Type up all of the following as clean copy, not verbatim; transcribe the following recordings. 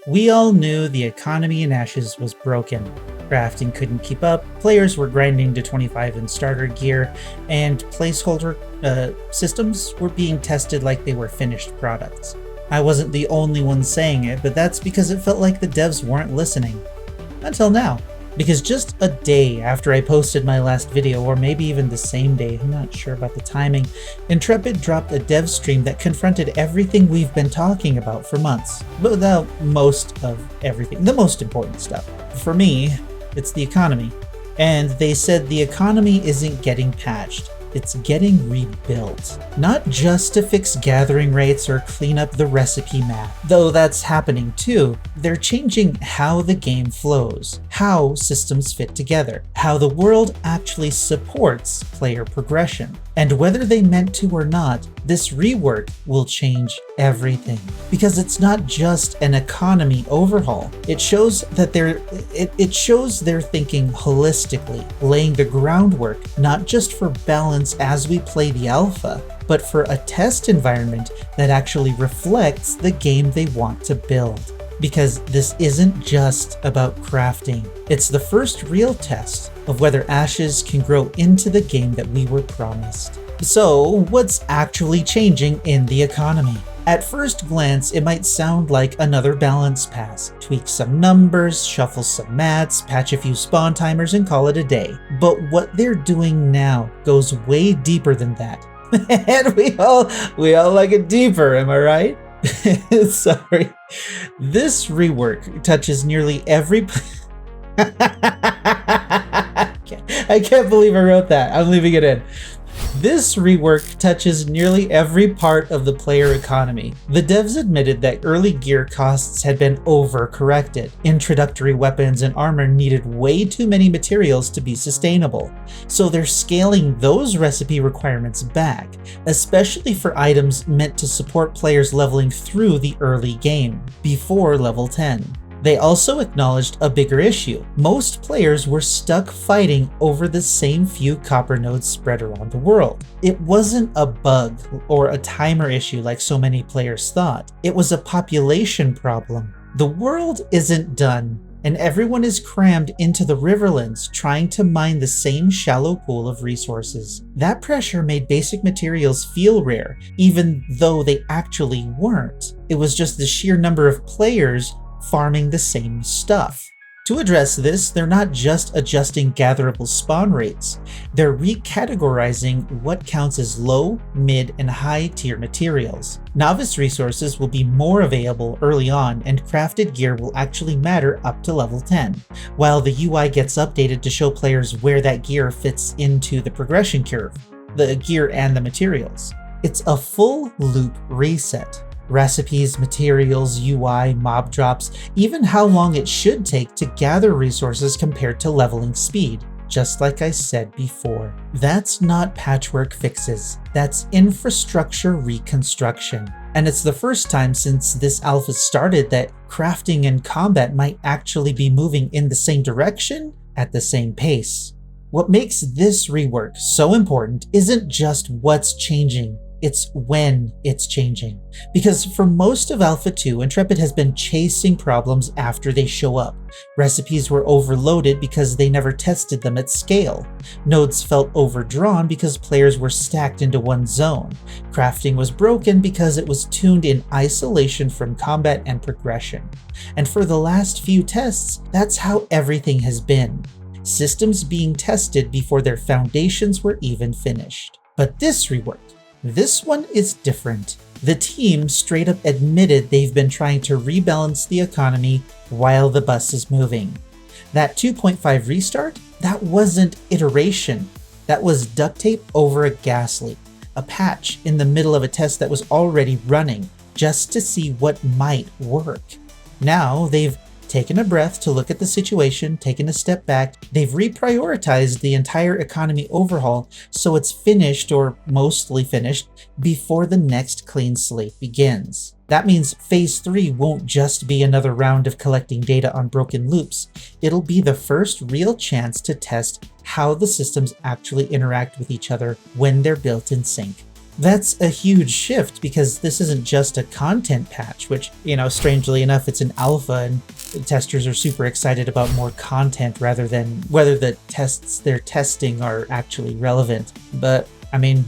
We all knew the economy in Ashes was broken. Crafting couldn't keep up, players were grinding to 25 in starter gear, and placeholder systems were being tested like they were finished products. I wasn't the only one saying it, but that's because it felt like the devs weren't listening. Until now. Because just a day after I posted my last video, or maybe even the same day, I'm not sure about the timing, Intrepid dropped a dev stream that confronted everything we've been talking about for months. But without most of everything, the most important stuff. For me, it's the economy. And they said the economy isn't getting patched. It's getting rebuilt. Not just to fix gathering rates or clean up the recipe map, though that's happening too. They're changing how the game flows, how systems fit together, how the world actually supports player progression. And whether they meant to or not, this rework will change everything. Because it's not just an economy overhaul. It shows that they're thinking holistically, laying the groundwork not just for balance as we play the alpha, but for a test environment that actually reflects the game they want to build. Because this isn't just about crafting. It's the first real test of whether Ashes can grow into the game that we were promised. So, what's actually changing in the economy? At first glance, it might sound like another balance pass. Tweak some numbers, shuffle some mats, patch a few spawn timers, and call it a day. But what they're doing now goes way deeper than that. And we all like it deeper, am I right? Sorry. This rework touches nearly every... I can't believe I wrote that. I'm leaving it in. This rework touches nearly every part of the player economy. The devs admitted that early gear costs had been overcorrected. Introductory weapons and armor needed way too many materials to be sustainable. So they're scaling those recipe requirements back, especially for items meant to support players leveling through the early game, before level 10. They also acknowledged a bigger issue. Most players were stuck fighting over the same few copper nodes spread around the world. It wasn't a bug or a timer issue like so many players thought. It was a population problem. The world isn't done, and everyone is crammed into the riverlands trying to mine the same shallow pool of resources. That pressure made basic materials feel rare, even though they actually weren't. It was just the sheer number of players farming the same stuff. To address this, they're not just adjusting gatherable spawn rates, they're recategorizing what counts as low, mid, and high tier materials. Novice resources will be more available early on, and crafted gear will actually matter up to level 10, while the UI gets updated to show players where that gear fits into the progression curve, the gear and the materials. It's a full loop reset. Recipes, materials, UI, mob drops, even how long it should take to gather resources compared to leveling speed. Just like I said before, that's not patchwork fixes, that's infrastructure reconstruction. And it's the first time since this alpha started that crafting and combat might actually be moving in the same direction at the same pace. What makes this rework so important isn't just what's changing, it's when it's changing. Because for most of Alpha 2, Intrepid has been chasing problems after they show up. Recipes were overloaded because they never tested them at scale. Nodes felt overdrawn because players were stacked into one zone. Crafting was broken because it was tuned in isolation from combat and progression. And for the last few tests, that's how everything has been. Systems being tested before their foundations were even finished. But this rework, this one is different. The team straight up admitted they've been trying to rebalance the economy while the bus is moving. That 2.5 restart, that wasn't iteration. That was duct tape over a gas leak. A patch in the middle of a test that was already running, just to see what might work. Now they've taken a breath to look at the situation, taken a step back. They've reprioritized the entire economy overhaul so it's finished, or mostly finished, before the next clean slate begins. That means Phase 3 won't just be another round of collecting data on broken loops. It'll be the first real chance to test how the systems actually interact with each other when they're built in sync. That's a huge shift because this isn't just a content patch, which, strangely enough, it's an alpha and testers are super excited about more content rather than whether the tests they're testing are actually relevant. But,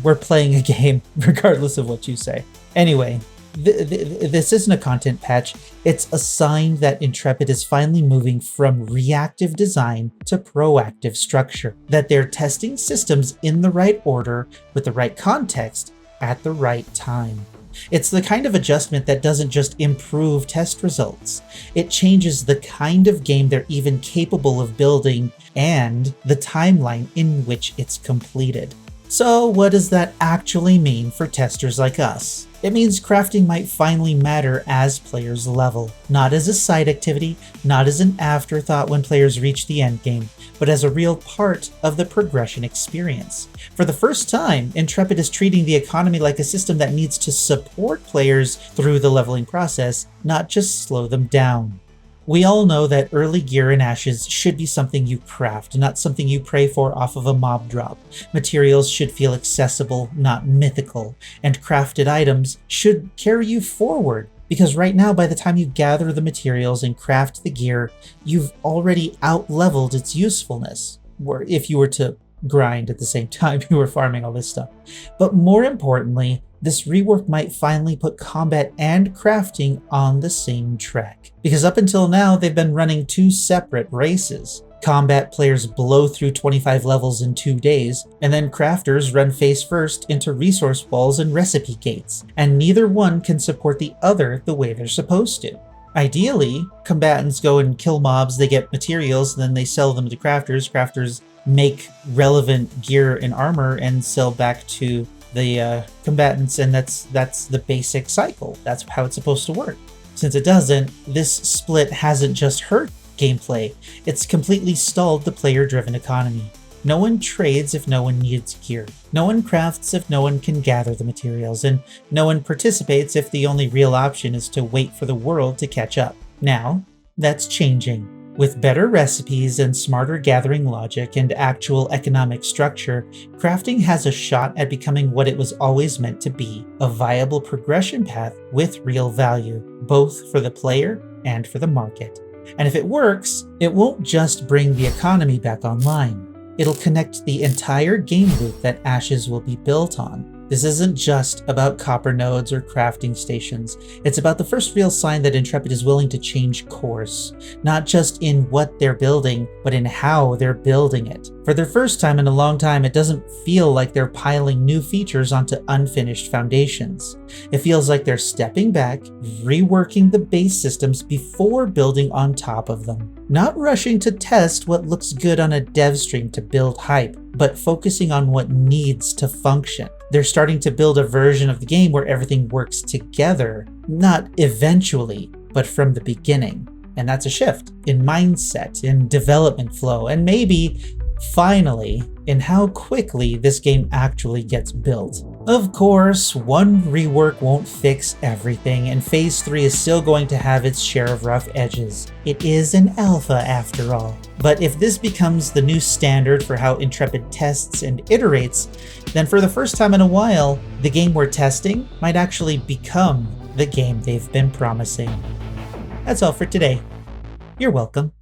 we're playing a game regardless of what you say. Anyway, this isn't a content patch. It's a sign that Intrepid is finally moving from reactive design to proactive structure, that they're testing systems in the right order with the right context at the right time. It's the kind of adjustment that doesn't just improve test results. It changes the kind of game they're even capable of building and the timeline in which it's completed. So what does that actually mean for testers like us? It means crafting might finally matter as players level, not as a side activity, not as an afterthought when players reach the endgame, but as a real part of the progression experience. For the first time, Intrepid is treating the economy like a system that needs to support players through the leveling process, not just slow them down. We all know that early gear in Ashes should be something you craft, not something you pray for off of a mob drop. Materials should feel accessible, not mythical, and crafted items should carry you forward, because right now, by the time you gather the materials and craft the gear, you've already out-leveled its usefulness, or if you were to grind at the same time you were farming all this stuff. But more importantly, this rework might finally put combat and crafting on the same track. Because up until now, they've been running two separate races. Combat players blow through 25 levels in 2 days, and then crafters run face first into resource walls and recipe gates, and neither one can support the other the way they're supposed to. Ideally, combatants go and kill mobs, they get materials, then they sell them to crafters. Crafters make relevant gear and armor and sell back to the combatants, and that's the basic cycle. That's how it's supposed to work. Since it doesn't, this split hasn't just hurt gameplay, it's completely stalled the player-driven economy. No one trades if no one needs gear. No one crafts if no one can gather the materials, and no one participates if the only real option is to wait for the world to catch up. Now, that's changing. With better recipes and smarter gathering logic and actual economic structure, crafting has a shot at becoming what it was always meant to be, a viable progression path with real value, both for the player and for the market. And if it works, it won't just bring the economy back online. It'll connect the entire game loop that Ashes will be built on. This isn't just about copper nodes or crafting stations. It's about the first real sign that Intrepid is willing to change course, not just in what they're building, but in how they're building it. For the first time in a long time, it doesn't feel like they're piling new features onto unfinished foundations. It feels like they're stepping back, reworking the base systems before building on top of them. Not rushing to test what looks good on a dev stream to build hype, but focusing on what needs to function. They're starting to build a version of the game where everything works together, not eventually, but from the beginning. And that's a shift in mindset, in development flow, and maybe, finally, in how quickly this game actually gets built. Of course, one rework won't fix everything, and Phase 3 is still going to have its share of rough edges. It is an alpha after all. But if this becomes the new standard for how Intrepid tests and iterates, then for the first time in a while, the game we're testing might actually become the game they've been promising. That's all for today. You're welcome.